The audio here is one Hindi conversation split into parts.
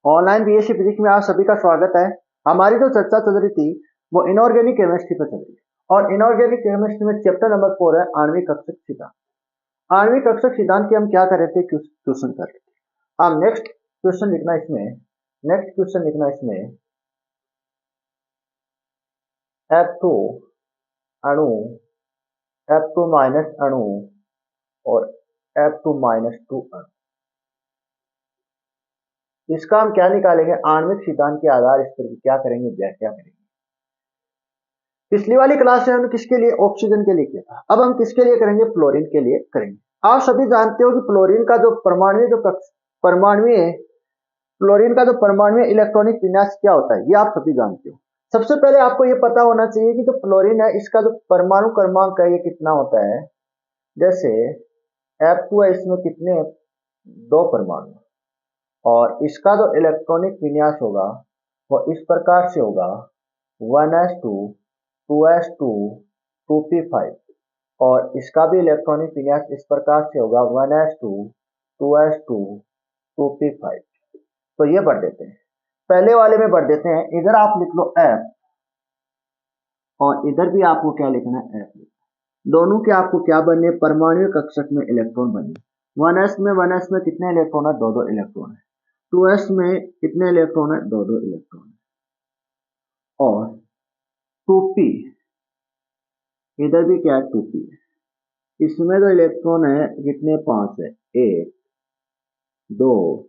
ऑनलाइन बीएससी फिजिक्स में आप सभी का स्वागत है। हमारी जो चर्चा चल रही थी वो इनऑर्गेनिक केमिस्ट्री पर चल रही है और इनऑर्गेनिक केमिस्ट्री में चैप्टर नंबर 4 है आणविक कक्षक सिद्धांत। आणविक कक्षक सिद्धांत की हम क्या कर रहे थे, क्वेश्चन कर रहे थे। अब नेक्स्ट क्वेश्चन लिखना इसमें F2 अणु, F2 माइनस अणु और F2 माइनस 2 अणु, इसका हम क्या निकालेंगे, आणविक सिद्धांत के आधार इस पर क्या करेंगे, व्याख्या करेंगे। पिछली वाली क्लास में हमने किसके लिए, ऑक्सीजन के लिए किया था। अब हम किसके लिए करेंगे, फ्लोरीन के लिए करेंगे। आप सभी जानते हो कि फ्लोरीन का जो परमाणु इलेक्ट्रॉनिक विन्यास क्या होता है, ये आप सभी जानते हो। सबसे पहले आपको ये पता होना चाहिए कि जो फ्लोरीन है इसका जो परमाणु क्रमांक है ये कितना होता है। जैसे F2 है, इसमें कितने, 2 परमाणु, और इसका जो इलेक्ट्रॉनिक विन्यास होगा वो इस प्रकार से होगा 1s2 2s2 2p5, और इसका भी इलेक्ट्रॉनिक विन्यास इस प्रकार से होगा 1s2 2s2 2p5। तो ये बढ़ देते हैं, पहले वाले में बढ़ देते हैं। इधर आप लिख लो F और इधर भी आपको क्या लिखना है, F। दोनों के आपको क्या बनने, परमाणु कक्षक में इलेक्ट्रॉन बने। 1s में कितने इलेक्ट्रॉन है, 2 इलेक्ट्रॉन है। 2s में कितने इलेक्ट्रॉन है, 2 इलेक्ट्रॉन है। और 2p इधर भी क्या है, 2p है। इसमें जो इलेक्ट्रॉन है कितने, 5 है, 1 2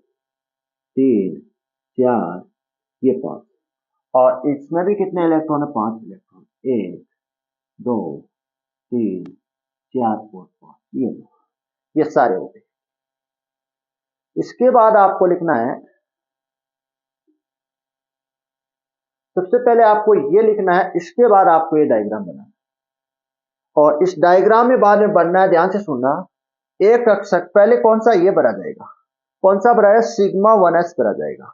3 4, ये 5। और इसमें भी कितने इलेक्ट्रॉन है, 5 इलेक्ट्रॉन, 1 2 3 4 और 5, ये सारे हो गए। इसके बाद आपको लिखना है, सबसे पहले आपको ये लिखना है, इसके बाद आपको ये डायग्राम बनाना है। और इस डायग्राम में बाद में बनना है, ध्यान से सुनना। एक कक्षक पहले कौन सा, ये भरा जाएगा, कौन सा भरा है, सिग्मा 1s भरा जाएगा।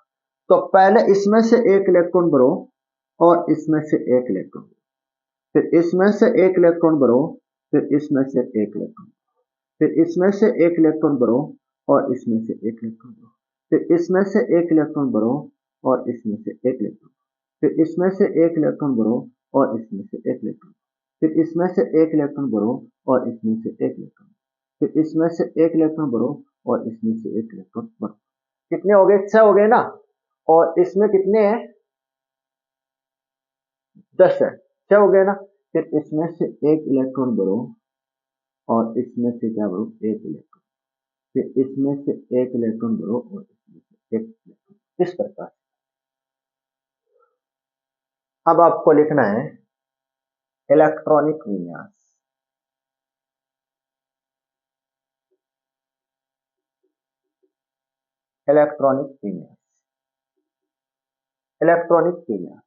तो पहले इसमें से एक इलेक्ट्रॉन भरो और इसमें से एक इलेक्ट्रॉन, फिर इसमें से एक इलेक्ट्रॉन भरो, फिर इसमें से एक इलेक्ट्रॉन, फिर इसमें से एक इलेक्ट्रॉन भरो और इसमें से एक इलेक्ट्रॉन भरो, फिर इसमें से एक इलेक्ट्रॉन भरो और इसमें से एक इलेक्ट्रॉन, फिर इसमें से एक इलेक्ट्रॉन भरो और इसमें से एक इलेक्ट्रॉन, फिर इसमें से एक इलेक्ट्रॉन भरो और इसमें से एक इलेक्ट्रॉन, फिर इसमें से एक इलेक्ट्रॉन भरो और इसमें से एक इलेक्ट्रॉन भरो। कितने हो गए, 6 हो गए ना। और इसमें कितने हैं, 10 है, 6 हो गए ना। फिर इसमें से एक इलेक्ट्रॉन भरो और इसमें से क्या भरो, एक इलेक्ट्रॉन, फिर इसमें से एक इलेक्ट्रॉन भरो और इसमें से एक इलेक्ट्रॉन, इस प्रकार। अब आपको लिखना है इलेक्ट्रॉनिक विन्यास। इलेक्ट्रॉनिक विन्यास, इलेक्ट्रॉनिक विन्यास।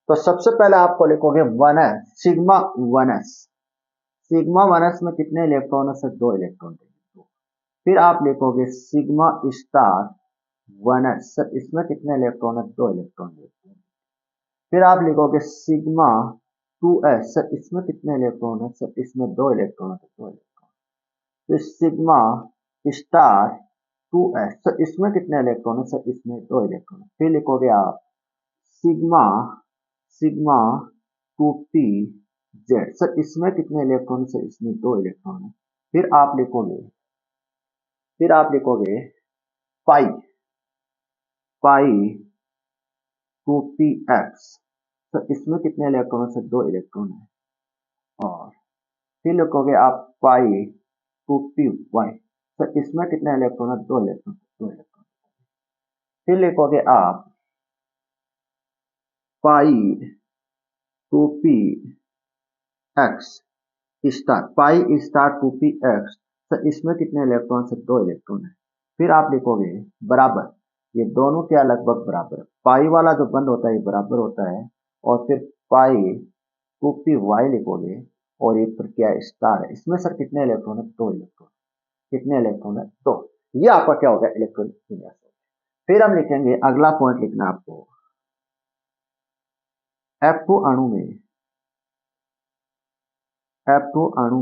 तो सबसे पहले आपको लिखोगे 1s, sigma 1s। Sigma 1s में कितने इलेक्ट्रॉन है, सर 2 इलेक्ट्रॉन। फिर आप लिखोगे सिग्मा स्टार 1s, सर इसमें कितने इलेक्ट्रॉन है, 2 इलेक्ट्रॉन। फिर आप लिखोगे सिग्मा 2s, सर इसमें कितने इलेक्ट्रॉन है, सर इसमें 2 इलेक्ट्रॉन है, 2 इलेक्ट्रॉन। फिर सिग्मा स्टार 2s, सर इसमें कितने इलेक्ट्रॉन है, सर इसमें 2 इलेक्ट्रॉन। फिर लिखोगे आप sigma sigma 2p z, sir इसमें कितने इलेक्ट्रॉन, सर इसमें 2 इलेक्ट्रॉन है। फिर आप लिखोगे पाई पाई 2px, सर इसमें कितने इलेक्ट्रॉन है, सर 2 इलेक्ट्रॉन है। और फिर लिखोगे आप पाई 2py, सर इसमें कितने इलेक्ट्रॉन है, 2 इलेक्ट्रॉन, 2 इलेक्ट्रॉन। फिर लिखोगे आप पाई 2px star, pi star 2px, sir इसमें कितने इलेक्ट्रॉन, से 2 इलेक्ट्रॉन है। फिर आप लिखोगे बराबर, ये दोनों क्या लगभग बराबर है, पाई वाला जो बंद होता है ये बराबर होता है। और फिर पाई 2py लिखोगे और ये पर क्या स्टार है, इसमें सर कितने इलेक्ट्रॉन है, 2 इलेक्ट्रॉन। कितने इलेक्ट्रॉन है, 2। ये आपका क्या होगा, इलेक्ट्रॉनिक विन्यास। फिर हम लिखेंगे, अगला पॉइंट लिखना आपको, F2 अणु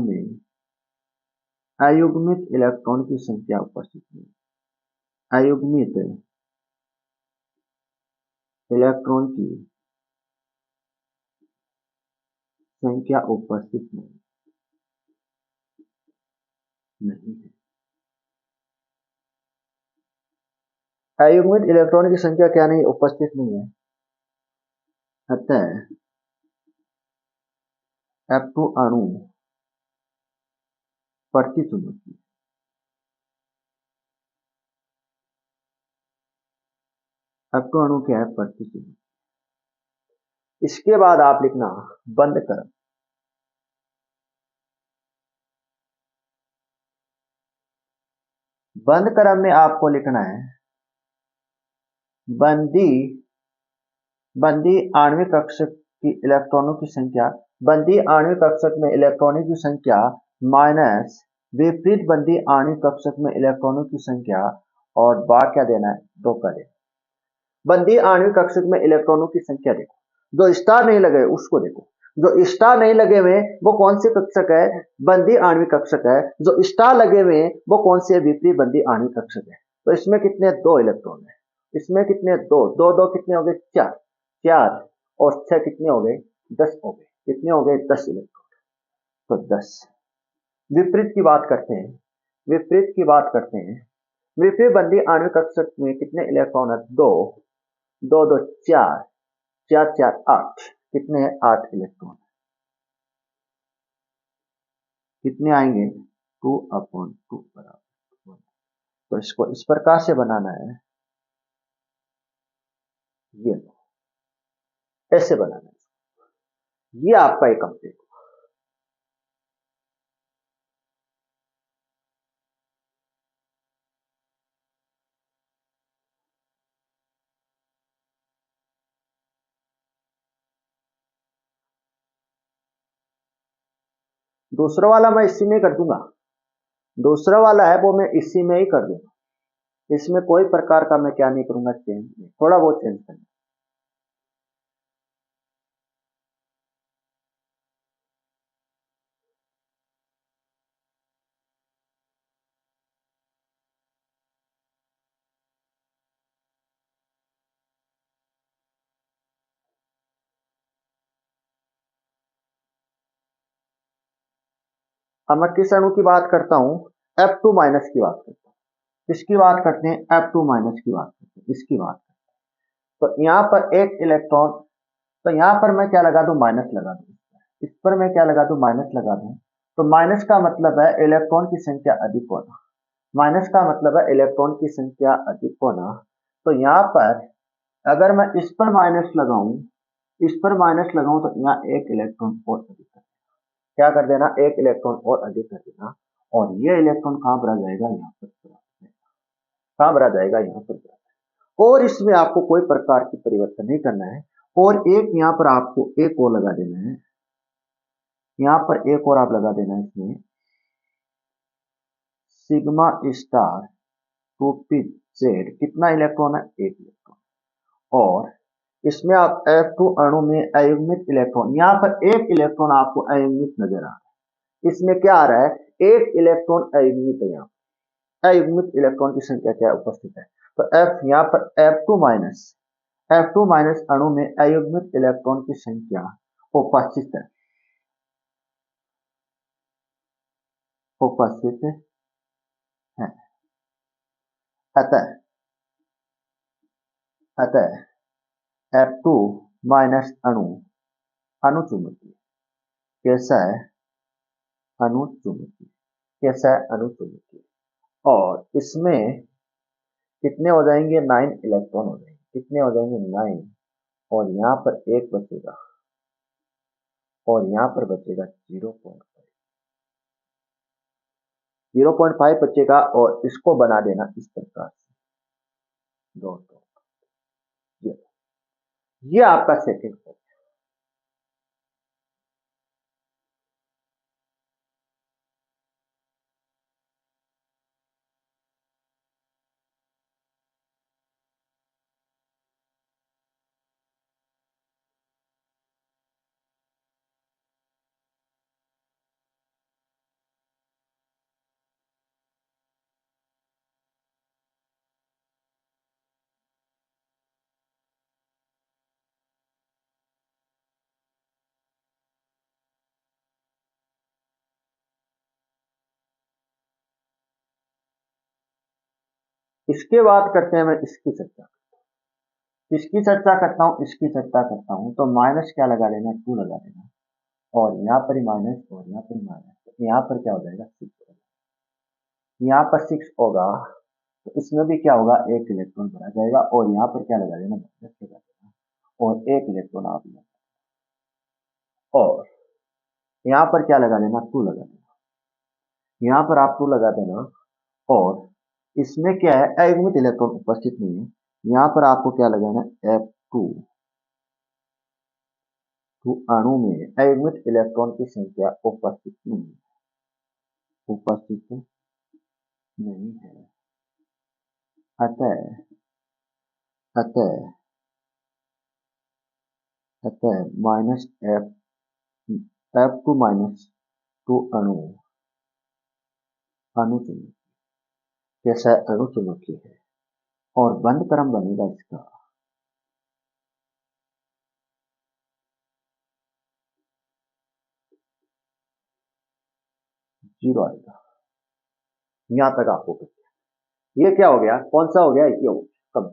में अयुग्मित इलेक्ट्रॉन की संख्या उपस्थित है। अयुग्मित इलेक्ट्रॉन की संख्या उपस्थित नहीं है। अयुग्मित इलेक्ट्रॉन की संख्या क्या नहीं, उपस्थित नहीं है। अतः F2 अणु प्रतिचुंबकीय। F2 अणु क्या है, प्रतिचुंबकीय। इसके बाद आप लिखना बंद क्रम। बंद क्रम में आपको लिखना है बंदी आणविक कक्षक की इलेक्ट्रॉनों की संख्या, बंदी आणविक कक्षक में इलेक्ट्रॉनों की संख्या माइनस विपरीत बंदी आणविक कक्षक में इलेक्ट्रॉनों की संख्या, और बार क्या देना है, 2 का देना। बंदी आणविक कक्षक में इलेक्ट्रॉनों की संख्या देखो, जो स्टार नहीं लगे उसको देखो। जो स्टार नहीं लगे हुए वो कौन से कक्षक है, बंदी आणविक कक्षक है। जो स्टार लगे हुए वो कौन से विपरीत बंदी आणविक कक्षक है। तो इसमें कितने, 2 इलेक्ट्रॉन है। इसमें कितने, 2 2 2 कितने हो गए, 4 4 और 6 कितने हो गए, 10 हो गए। कितने हो गए, 10 इलेक्ट्रॉन। तो 10। विपरीत की बात करते हैं, विपरीत की बात करते हैं। विपरीत बंदी आणविक कक्षक में कितने इलेक्ट्रॉन है, 2 2 2 4 4 4 8। कितने हैं, 8 इलेक्ट्रॉन। कितने आएंगे, 2/2 बराबर 1। तो इसको इस प्रकार से बनाना है, ये ऐसे बनाना है। ये आपका एक कंप्लीट। दूसरा वाला मैं इसी में कर दूंगा। दूसरा वाला है वो मैं इसी में ही कर दूंगा। इसमें कोई प्रकार का मैं क्या नहीं करूंगा, चेंज नहीं, थोड़ा बहुत चेंज करना। अब मैं किस अणु की बात करता हूं, F2 माइनस की बात करता हूं। किसकी बात करते हैं, F2 माइनस की बात करते हैं, इसकी बात करते हैं। तो यहां पर एक इलेक्ट्रॉन, तो यहां पर मैं क्या लगा दूं, माइनस लगा दूं। इस पर मैं क्या लगा दूं, माइनस लगा दूं। तो माइनस का मतलब है इलेक्ट्रॉन की संख्या अधिक होना। माइनस का मतलब है इलेक्ट्रॉन की संख्या अधिक होना। तो यहाँ पर अगर मैं इस पर माइनस लगाऊं, इस पर माइनस लगाऊं, तो यहाँ एक इलेक्ट्रॉन और अधिक कर, क्या कर देना, एक इलेक्ट्रॉन और अधिक कर देना। और ये इलेक्ट्रॉन कहां पर आ जाएगा, यहाँ पर कहां पर आ जाएगा, यहाँ पर। और इसमें आपको कोई प्रकार की परिवर्तन नहीं करना है। और एक यहाँ पर आपको एक और लगा देना है, यहाँ पर एक और आप लगा देना है इसमें, सिग्मा स्टार 2p/z। कितना इलेक्ट्रॉन है, एक इलेक्ट्रॉन। और इसमें आप F2 अणु में अयुग्मित इलेक्ट्रॉन, यहाँ पर एक इलेक्ट्रॉन आपको अयुग्मित नजर आ रहा है। इसमें क्या आ रहा है, एक इलेक्ट्रॉन अयुग्मित है। यहाँ अयुग्मित इलेक्ट्रॉन की संख्या क्या उपस्थित है। तो F यहाँ पर F2 माइनस अणु में अयुग्मित इलेक्ट्रॉन की संख्या उपस्थित है, उपस्थित है। अतः अतः F2 माइनस अणु अनुचुंबकीय। कैसा है, अनुचुंबकीय। कैसा है, अनुचुंबकीय। और इसमें कितने हो जाएंगे, 9 इलेक्ट्रॉन हो जाएंगे। कितने हो जाएंगे, 9। और यहाँ पर एक बचेगा, और यहाँ पर बचेगा 0.5। 0.5 बचेगा, और इसको बना देना इस प्रकार से, डॉट डॉट। ये आपका सेकंड है। इसके बाद करते हैं, मैं इसकी चर्चा, इसकी चर्चा करता हूँ, इसकी चर्चा करता हूँ। तो माइनस क्या लगा लेना, 2 लगा लेना, और यहाँ पर ही माइनस और यहाँ पर ही माइनस, तो यहाँ पर क्या हो जाएगा 6 होगा। यहाँ पर 6 होगा तो इसमें भी क्या होगा, एक इलेक्ट्रॉन भरा जाएगा, और यहाँ पर क्या लगा देना, माइनस लगा देना, और एक इलेक्ट्रॉन आप लगा, और यहाँ पर क्या लगा देना, 2 लगा देना, यहाँ पर आप 2 लगा देना, और इसमें क्या है, अयुग्मित इलेक्ट्रॉन उपस्थित नहीं है, यहाँ पर आपको क्या लगाना, F2, तो अणु में अयुग्मित इलेक्ट्रॉन की संख्या उपस्थित नहीं है, उपस्थित नहीं है, अतः अतः अतः माइनस F2 माइनस 2 अणु अणु चुंबकीय, जैसा अणु चुंबकीय है, और बंद क्रम बनेगा इसका, जीरो आएगा। यहां तक आपको ये क्या हो गया, कौन सा हो गया, ये हो कम।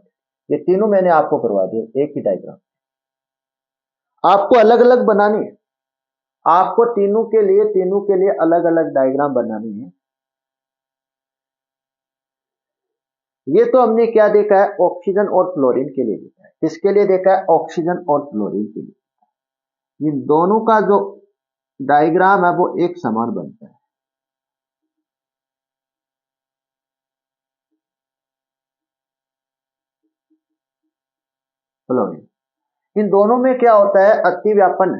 ये तीनों मैंने आपको करवा दिए एक ही डायग्राम, आपको अलग अलग बनानी है, आपको तीनों के लिए अलग अलग डायग्राम बनानी है। ये तो हमने क्या देखा है, ऑक्सीजन और फ्लोरीन के लिए देखा है, किसके लिए देखा है, ऑक्सीजन और फ्लोरीन के लिए। इन दोनों का जो डायग्राम है वो एक समान बनता है। फ्लोरीन, इन दोनों में क्या होता है, अतिव्यापन,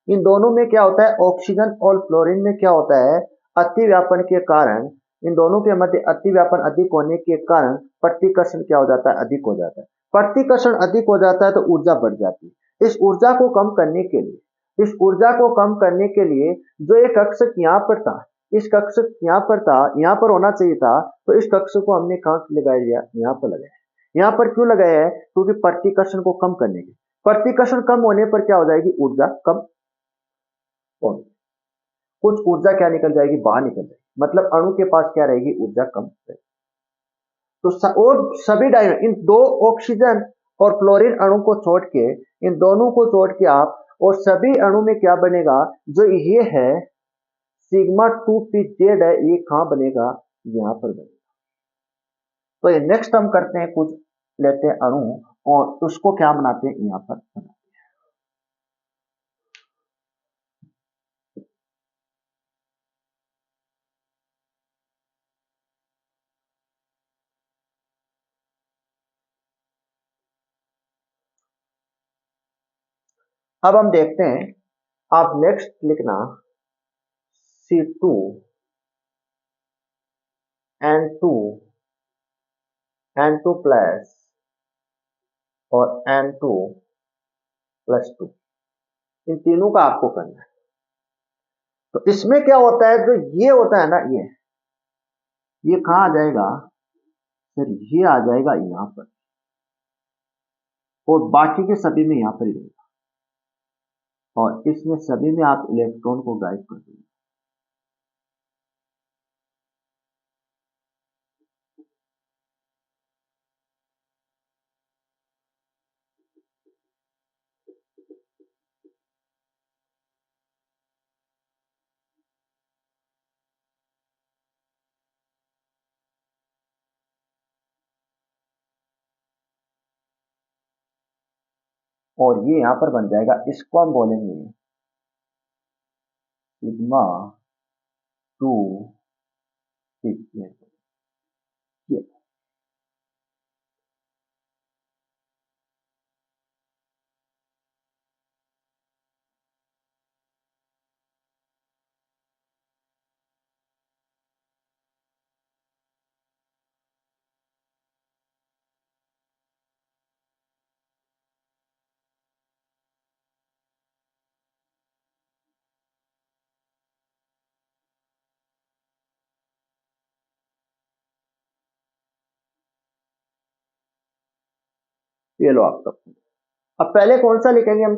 इन दोनों में क्या होता है, ऑक्सीजन और फ्लोरीन में क्या होता है, अतिव्यापन के कारण, इन दोनों के मध्य अतिव्यापन अधिक होने के कारण प्रतिकर्षण क्या हो जाता है, अधिक हो जाता है। प्रतिकर्षण अधिक हो जाता है तो ऊर्जा बढ़ जाती है। इस ऊर्जा को कम करने के लिए, इस ऊर्जा को कम करने के लिए जो एक कक्षक यहाँ पर था, इस कक्षक यहाँ पर था, यहाँ पर होना चाहिए था, तो इस कक्षक को हमने कहाँ लगा दिया, यहाँ पर लगाया। यहाँ पर क्यों लगाया है, क्योंकि प्रतिकर्षण को कम करने के, प्रतिकर्षण कम होने पर क्या हो जाएगी, ऊर्जा कम होगी, कुछ ऊर्जा क्या निकल जाएगी, बाहर निकल जाएगी, मतलब अणु के पास क्या रहेगी, ऊर्जा कम रहेगी। तो और सभी डायग्राम, इन दो ऑक्सीजन और फ्लोरीन अणु को छोड़ के, इन दोनों को छोड़ के आप, और सभी अणु में क्या बनेगा, जो ये है सिग्मा 2 पी जेड है, ये कहां बनेगा, यहां पर बनेगा। तो ये नेक्स्ट हम करते हैं, कुछ लेते हैं अणु और उसको क्या बनाते हैं, यहां पर बनाते हैं। अब हम देखते हैं, आप नेक्स्ट लिखना C2 N2 N2 प्लस और N2 प्लस 2, इन तीनों का आपको करना है। तो इसमें क्या होता है, जो ये होता है ना, ये कहां आ जाएगा सर, ये आ जाएगा यहां पर, और बाकी के सभी में यहां पर ही रहेगा, और इसमें सभी में आप इलेक्ट्रॉन को गायब कर देंगे। और ये यहां पर बन जाएगा, इसको हम बोलेंगे सिग्मा 2 सिग्मा, ये लो आपका। अब पहले कौन सा लिखेंगे हम,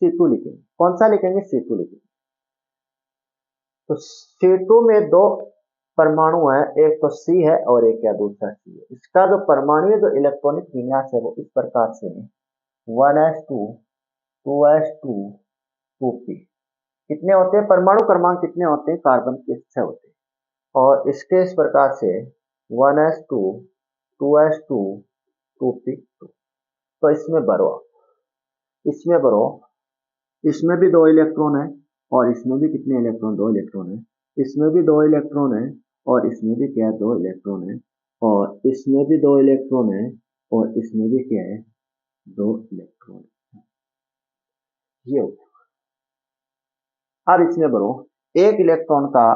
C2 लिखेंगे, कौन सा लिखेंगे, C2 लिखेंगे। तो C2 में दो परमाणु है, एक तो सी है और एक क्या दूसरा सी है। इसका जो परमाणु जो इलेक्ट्रॉनिक विन्यास है वो इस प्रकार से 1s2 2s2 2p। कितने होते हैं परमाणु क्रमांक, कितने होते हैं कार्बन के 6 होते हैं। और इसके इस प्रकार से 1s2 2s2 2p2। तो इसमें भरो, इसमें भरो, इसमें भी 2 इलेक्ट्रॉन है और इसमें भी कितने इलेक्ट्रॉन, 2 इलेक्ट्रॉन है। इसमें भी 2 इलेक्ट्रॉन है और इसमें भी क्या है, 2 इलेक्ट्रॉन है। और इसमें भी 2 इलेक्ट्रॉन है और इसमें भी क्या है, 2 इलेक्ट्रॉन। ये हो गया। अब इसमें भरो, एक इलेक्ट्रॉन का,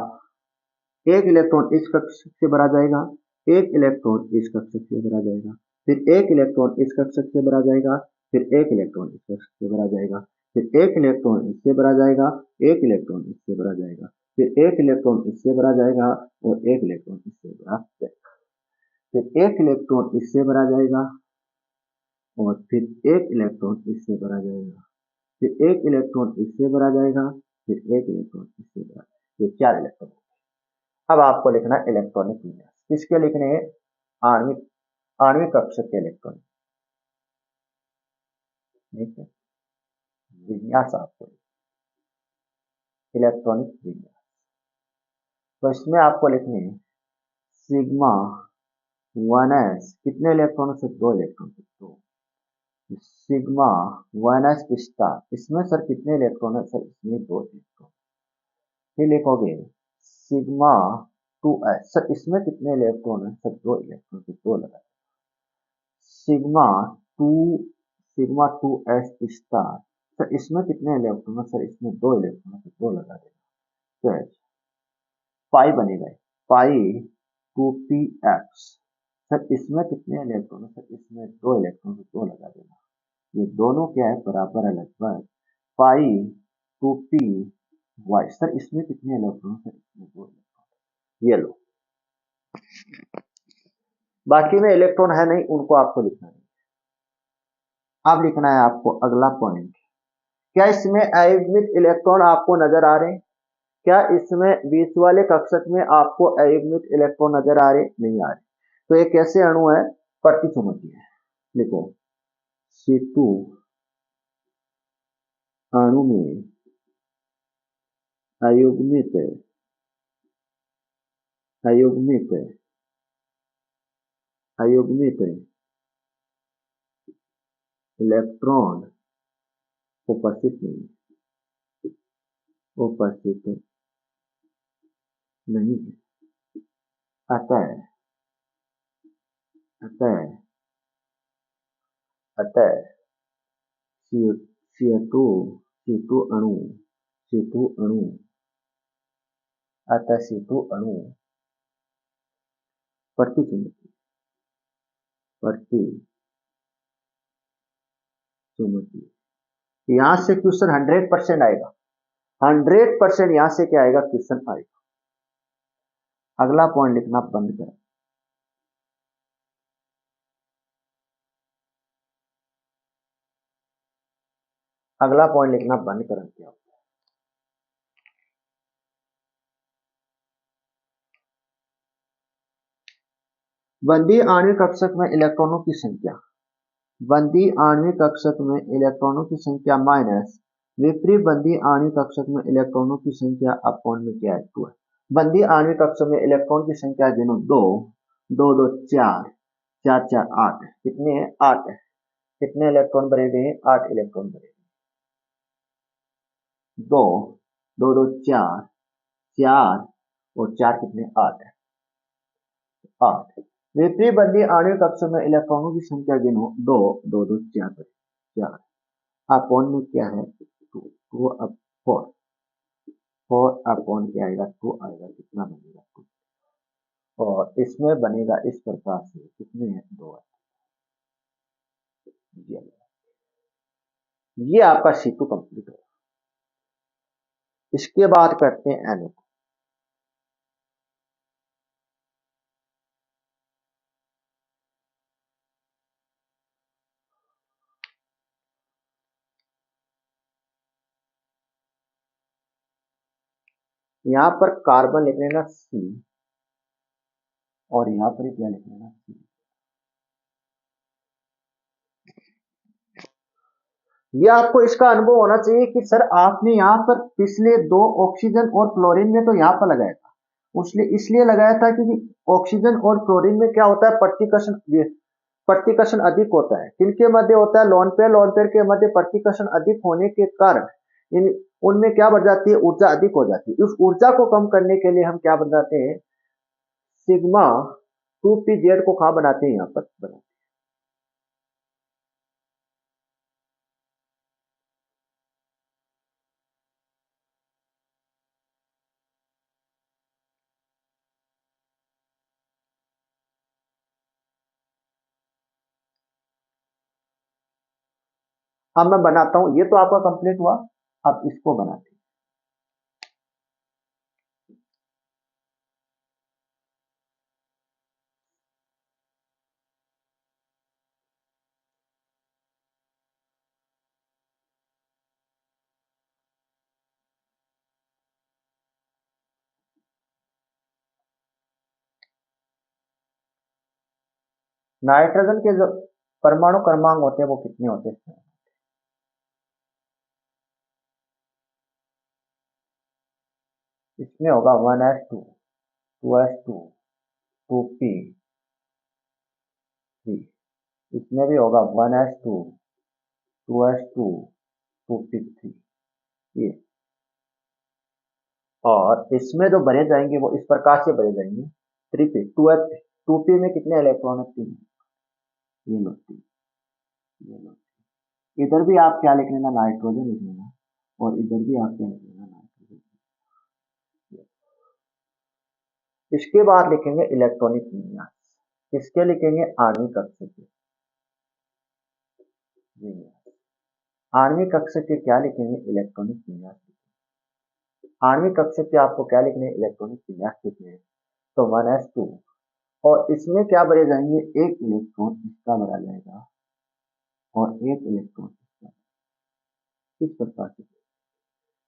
एक इलेक्ट्रॉन इस कक्षक से भरा जाएगा, एक इलेक्ट्रॉन इस कक्षक से भरा जाएगा, फिर एक इलेक्ट्रॉन इस कक्षक से भरा जाएगा, फिर एक इलेक्ट्रॉन इस कक्षक से भरा जाएगा, फिर एक इलेक्ट्रॉन इससे भरा जाएगा, एक इलेक्ट्रॉन इससे भरा जाएगा, फिर एक इलेक्ट्रॉन इससे भरा जाएगा और एक इलेक्ट्रॉन इससे भरा जाएगा, फिर एक इलेक्ट्रॉन इससे भरा जाएगा और फिर एक इलेक्ट्रॉन इससे भरा जाएगा, फिर एक इलेक्ट्रॉन इससे भरा जाएगा, फिर एक इलेक्ट्रॉन इससे भरा, ये 4 इलेक्ट्रॉन। अब आपको लिखना है इलेक्ट्रॉनिक विन्यास। किसके लिखने हैं, आणविक, आणविक कक्षक के इलेक्ट्रॉनिक, ठीक है, विन्यास आपको, इलेक्ट्रॉनिक विन्यास। तो इसमें आपको लिखने हैं सिग्मा 1s, कितने इलेक्ट्रॉन से, 2 इलेक्ट्रॉन से, 2। सिग्मा 1s स्टार, इसमें सर कितने इलेक्ट्रॉन है, सर इसमें 2 इलेक्ट्रॉन। फिर लिखोगे सिग्मा 2s, सर इसमें कितने इलेक्ट्रॉन है, सर 2 इलेक्ट्रॉन से 2 लगा। Sigma 2, sigma 2s star, sir इसमें कितने इलेक्ट्रॉन है, सर इसमें 2 इलेक्ट्रॉन से 2 लगा देगा। तो पाई बनेगा, पाई 2px, सर इसमें कितने इलेक्ट्रॉन है, सर इसमें 2 इलेक्ट्रॉन से 2 लगा देगा। ये दोनों क्या है, बराबर है लगभग। पाई 2p y, सर इसमें कितने इलेक्ट्रॉन, सर इसमें 2 इलेक्ट्रॉन। ये लो, बाकी में इलेक्ट्रॉन है नहीं, उनको आपको लिखना नहीं। अब लिखना है आपको अगला पॉइंट, क्या इसमें अयुग्मित इलेक्ट्रॉन आपको नजर आ रहे हैं, क्या इसमें बीच वाले कक्षक में आपको अयुग्मित इलेक्ट्रॉन नजर आ रहे, नहीं आ रहे। तो ये कैसे अणु है, प्रतिचुंबकीय। लिखो C2 अणु में अयुग्मित, अयुग्मित, अयुग्मित इलेक्ट्रॉन उपस्थित नहीं, उपस्थित नहीं है। अतः, अतः, अतः C2, C2 अणु, C2 अणु, अतः C2 अणु प्रतिचुंबकीय, प्रतिचुंबकीय। यहां से क्वेश्चन 100% आएगा, 100% यहां से क्या आएगा, क्वेश्चन आएगा। अगला पॉइंट लिखना बंद करें, अगला पॉइंट लिखना बंद करें। क्या बंदी आणविक कक्षक में इलेक्ट्रॉनों की संख्या, बंदी आणविक कक्षक में इलेक्ट्रॉनों की संख्या माइनस विपरीत बंदी आणविक कक्षक में इलेक्ट्रॉनों की संख्या अपॉन में क्या है, 2 है। बंदी आणविक कक्षक में इलेक्ट्रॉन की संख्या गिनो, 2 2 2 4 4 4 8, कितने हैं, 8 है। कितने इलेक्ट्रॉन भरे गए हैं, 8 इलेक्ट्रॉन भरे गए। 2 2 2 4 4 और 4 कितने, 8 है, 8। विपरीत बंदी आणविक कक्षक में इलेक्ट्रॉनों की संख्या गिनो, 2 2 2 4 4, अपॉन में क्या है, 2 2 अब 4 4 अपॉन क्या आएगा, 2 आएगा, कितना बनेगा 2। और इसमें बनेगा इस प्रकार से, कितने हैं, 2 है। ये आपका C2 कंप्लीट होगा। इसके बाद करते हैं NO। यहां पर कार्बन लिख लेना C, और यहाँ पर क्या लिख लेना। ये आपको इसका अनुभव होना चाहिए कि सर आपने यहाँ पर पिछले दो ऑक्सीजन और क्लोरीन में तो यहाँ पर लगाया था, उसलिए इसलिए लगाया था क्योंकि ऑक्सीजन और क्लोरीन में क्या होता है, प्रतिकर्षण अधिक होता है। किनके मध्य होता है, लोन पेयर के मध्य प्रतिकर्षण अधिक होने के कारण इन उनमें क्या बढ़ जाती है, ऊर्जा अधिक हो जाती है। उस ऊर्जा को कम करने के लिए हम क्या बनाते हैं, सिग्मा 2pz को कहा बनाते हैं, यहाँ पर बनाते हैं। अब मैं बनाता हूं, ये तो आपका कंप्लीट हुआ, अब इसको बनाते हैं। नाइट्रोजन के जो परमाणु क्रमांक होते हैं वो कितने होते हैं, इसमें होगा 1s2 2s2 2p3, इसमें भी होगा 1s2 2s2 2p3 ये, और इसमें जो भरे जाएंगे वो इस प्रकार से भरे जाएंगे। 3p 2p में कितने इलेक्ट्रॉन है, 3, ये लो 3, ये लो। इधर भी आप क्या लिख लेना, नाइट्रोजन लिख लेना, और इधर भी आप क्या लिख लेना, नाइट्रोजन। इसके बाद लिखेंगे इलेक्ट्रॉनिक विन्यास, किसके लिखेंगे, आणविक कक्ष के विन्यास। आणविक कक्ष के क्या लिखेंगे, इलेक्ट्रॉनिक विन्यास। आणविक कक्ष के आपको क्या लिखने हैं, इलेक्ट्रॉनिक विन्यास लिखने हैं। तो 1s2, और इसमें क्या भरे जाएंगे, एक इलेक्ट्रॉन इसका भरा जाएगा और एक इलेक्ट्रॉन इसका, इस प्रकार से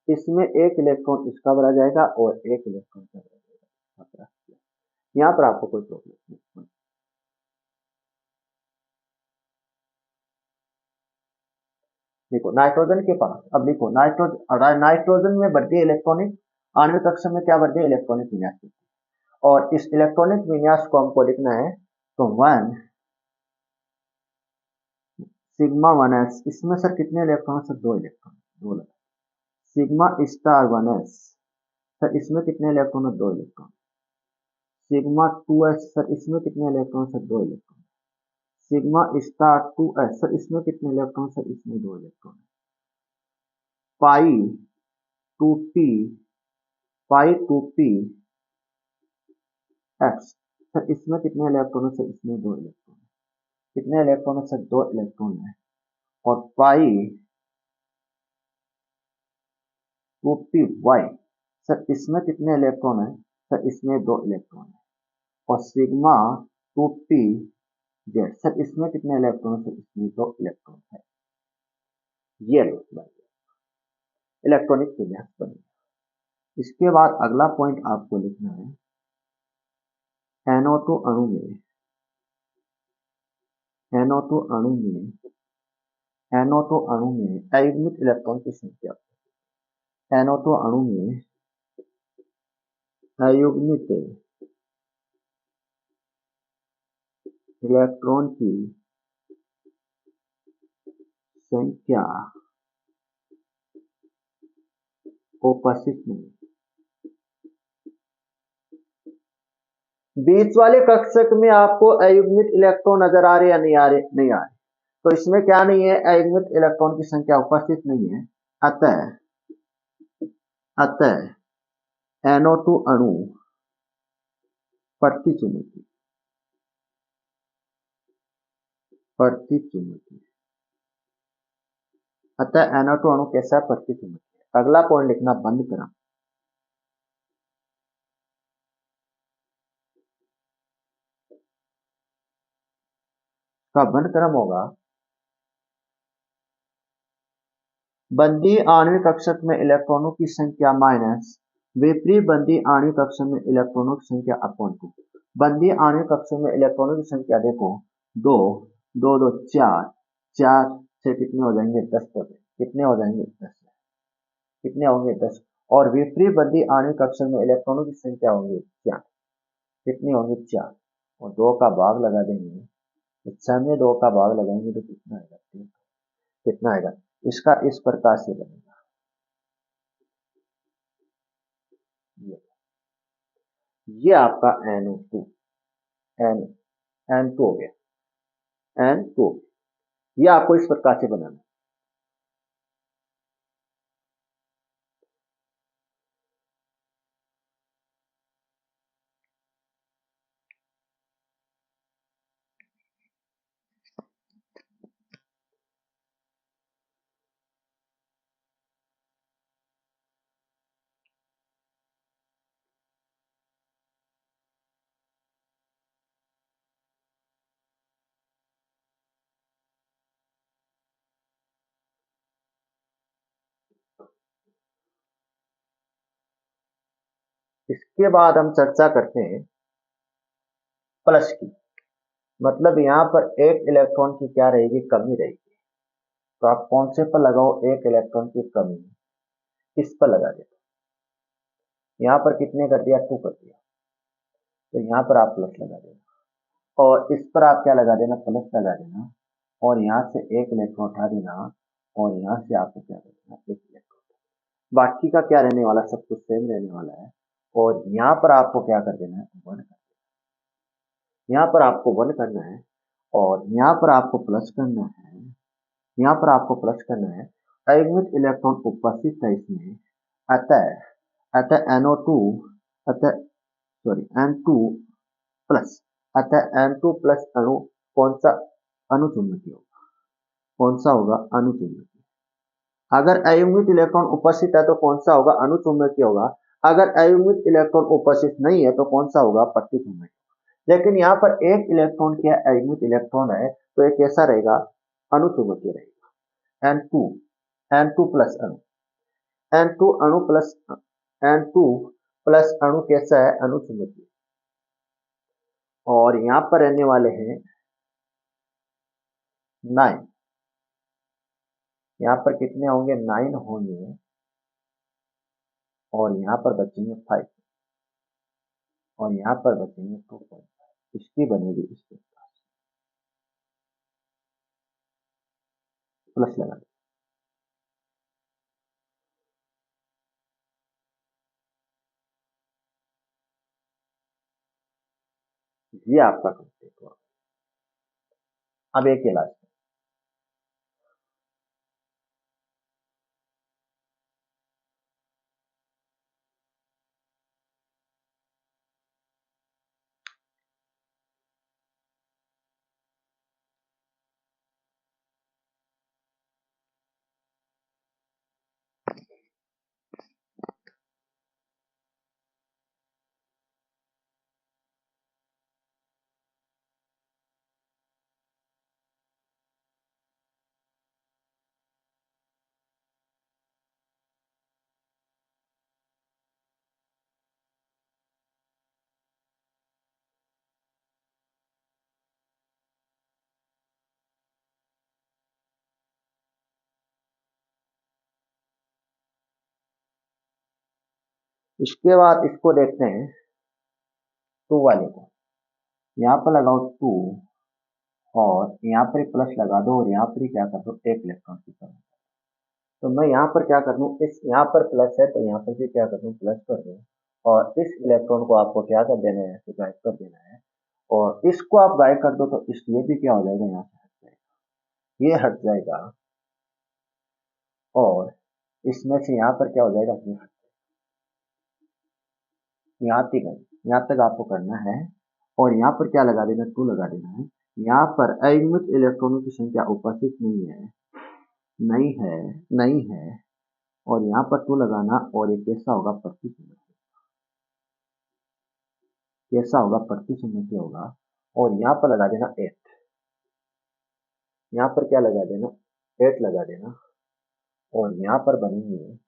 इसमें एक इलेक्ट्रॉन इसका भरा जाएगा और एक इलेक्ट्रॉन का भरा जाएगा। यहाँ पर आपको कोई प्रॉब्लम नहीं। देखो नाइट्रोजन के पास, अब देखो नाइट्रोजन में बढ़ती है इलेक्ट्रॉनिक, आणविक कक्ष में क्या बढ़ती है, इलेक्ट्रॉनिक विन्यास। और इस इलेक्ट्रॉनिक विन्यास को हमको लिखना है, तो 1 सिग्मा 1s, इसमें सर कितने इलेक्ट्रॉन, सर 2 इलेक्ट्रॉन, 2 लगा। सिग्मा स्टार 1s, सर इसमें कितने इलेक्ट्रॉन है, 2 इलेक्ट्रॉन। सिग्मा 2s, सर इसमें कितने electron, sir 2 electron. Sigma star 2s, sir इसमें कितने इलेक्ट्रॉन, सर इसमें 2 इलेक्ट्रॉन। पाई 2p, पाई 2p x, सर इसमें कितने इलेक्ट्रॉन है, सर इसमें 2 इलेक्ट्रॉन। कितने इलेक्ट्रॉन है, सर 2 इलेक्ट्रॉन है। और पाई 2py, सर इसमें कितने इलेक्ट्रॉन है, सर इसमें 2 इलेक्ट्रॉन है। और सिग्मा 2pz, सर इसमें कितने इलेक्ट्रॉन है, सर इसमें 2 इलेक्ट्रॉन है। ये इलेक्ट्रॉनिक विन्यास बनेगा। इसके बाद अगला पॉइंट आपको लिखना है, NO2 अणु में, NO2 अणु में, NO2 अणु में अयुग्मित इलेक्ट्रॉन की संख्या, NO2 अणु में अयुग्मित इलेक्ट्रॉन की संख्या उपस्थित नहीं। बीच वाले कक्षक में आपको अयुग्मित इलेक्ट्रॉन नजर आ रहे या नहीं आ रहे, नहीं आ रहे, तो इसमें क्या नहीं है, अयुग्मित इलेक्ट्रॉन की संख्या उपस्थित नहीं है। अतः NO2 अणु प्रतिचुंबकीय, अतः NO2 अणु कैसा है, प्रतिचुंबकीय। अगला पॉइंट लिखना, बंद क्रम। का बंद क्रम होगा, बंदी आणविक कक्षक में इलेक्ट्रॉनों की संख्या माइनस विपरीत बंदी आणविक कक्षक में इलेक्ट्रॉनों की संख्या अपॉन 2। बंदी आणविक कक्षों में इलेक्ट्रॉनों की संख्या देखो, दो, दो दो चार, चार से कितने हो जाएंगे 10 हो जाएंगे, कितने हो जाएंगे 10, कितने होंगे 10। और विपरीत बंदी आणविक कक्षों में इलेक्ट्रॉनों की संख्या होंगी 4, कितनी होंगी 4, और 2 का भाग लगा देंगे, तो 6 में 2 का भाग लगाएंगे तो कितना आएगा, कितना आएगा। इसका इस प्रकार से बनेगा, ये आपका NO2, एन N2 हो गया, N2, ये आपको इस प्रकार से बनाना है। इसके बाद हम चर्चा करते हैं प्लस की, मतलब यहाँ पर एक इलेक्ट्रॉन की क्या रहेगी, कमी रहेगी। तो आप कौन से पर लगाओ, एक इलेक्ट्रॉन की कमी, इस पर लगा देते, यहाँ पर कितने कर दिया, 2 कर दिया, तो यहाँ पर आप प्लस लगा देना, और इस पर आप क्या लगा देना, प्लस लगा देना, और यहाँ से एक इलेक्ट्रॉन उठा देना, और यहाँ से आपको क्या करना, एक इलेक्ट्रॉन, बाकी का क्या रहने वाला, सब कुछ सेम रहने वाला है। और यहाँ पर आपको क्या कर देना है, 1 कर देना, यहाँ पर आपको 1 करना है, और यहाँ पर आपको प्लस करना है, यहाँ पर आपको प्लस करना है। अयुग्मित इलेक्ट्रॉन उपस्थित है इसमें, अतः अतः NO2, अतः सॉरी N2 प्लस, अतः N2 प्लस अणु कौन सा, अनुचुंबकीय होगा, कौन सा होगा, अनुचुंबकीय। अगर अयुग्मित इलेक्ट्रॉन उपस्थित है तो कौन सा होगा, अनुचुंबकीय होगा। अगर अयुग्मित इलेक्ट्रॉन उपस्थित नहीं है तो कौन सा होगा, प्रतिचुंबकीय। लेकिन यहाँ पर एक इलेक्ट्रॉन क्या अयुग्मित इलेक्ट्रॉन है, तो ये कैसा रहेगा, अनुचुंबकीय रहेगा। N2, N2 प्लस अणु, N2 अणु प्लस, N2 प्लस अणु कैसा है, अनुचुंबकीय। और यहाँ पर रहने वाले हैं 9, यहाँ पर कितने होंगे, 9 होंगे, और यहाँ पर बचेंगे 5, और यहाँ पर बचेंगे 2.5, इसकी बनेगी इस प्रकार, प्लस लगा, ये आपका कंप्लीट हुआ। अब एक इलाज, इसके बाद इसको देखते हैं 2 वाले को, यहाँ पर लगाओ 2, और यहाँ पर प्लस लगा दो, और यहाँ पर क्या कर दो, एक इलेक्ट्रॉन की कमी। तो मैं यहाँ पर क्या कर दूं, इस यहाँ पर प्लस है तो यहाँ पर भी क्या कर दूं, प्लस कर दूं, और इस इलेक्ट्रॉन को आपको क्या कर देना है, ऐसे गायब कर देना है। और इसको आप गायब कर दो तो इसलिए भी क्या हो जाएगा, यहाँ से हट जाएगा, ये हट जाएगा, और इसमें से यहाँ पर क्या हो जाएगा, ये हट, यहाँ तक, यहाँ तक आपको करना है। और यहाँ पर क्या लगा देना, 2 लगा देना है। यहाँ पर अयुग्मित इलेक्ट्रॉनों की संख्या उपस्थित नहीं है, नहीं है, नहीं है, और यहाँ पर 2 लगाना, और ये कैसा होगा, प्रतिचुंबकीय, कैसा होगा, प्रतिचुंबकीय होगा। और यहाँ पर लगा देना 8, यहाँ पर क्या लगा देना, 8 लगा देना, और यहाँ पर बनेंगे,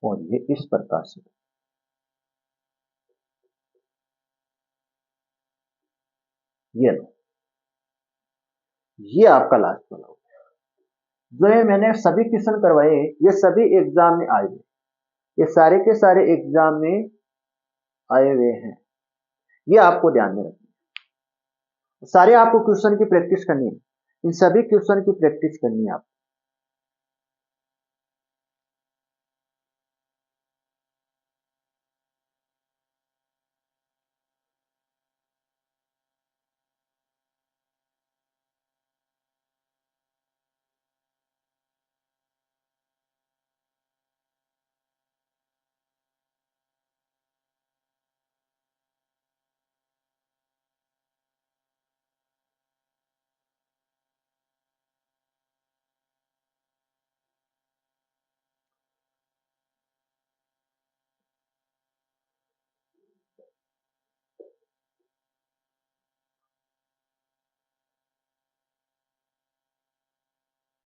और ये इस प्रकार से। ये लो, ये आपका लास्ट वाला हो गया। जो ये मैंने सभी क्वेश्चन करवाए, ये सभी एग्जाम में आए हुए, ये सारे के सारे एग्जाम में आए हुए हैं, ये आपको ध्यान में रखना। सारे आपको क्वेश्चन की प्रैक्टिस करनी है, इन सभी क्वेश्चन की प्रैक्टिस करनी है आपको।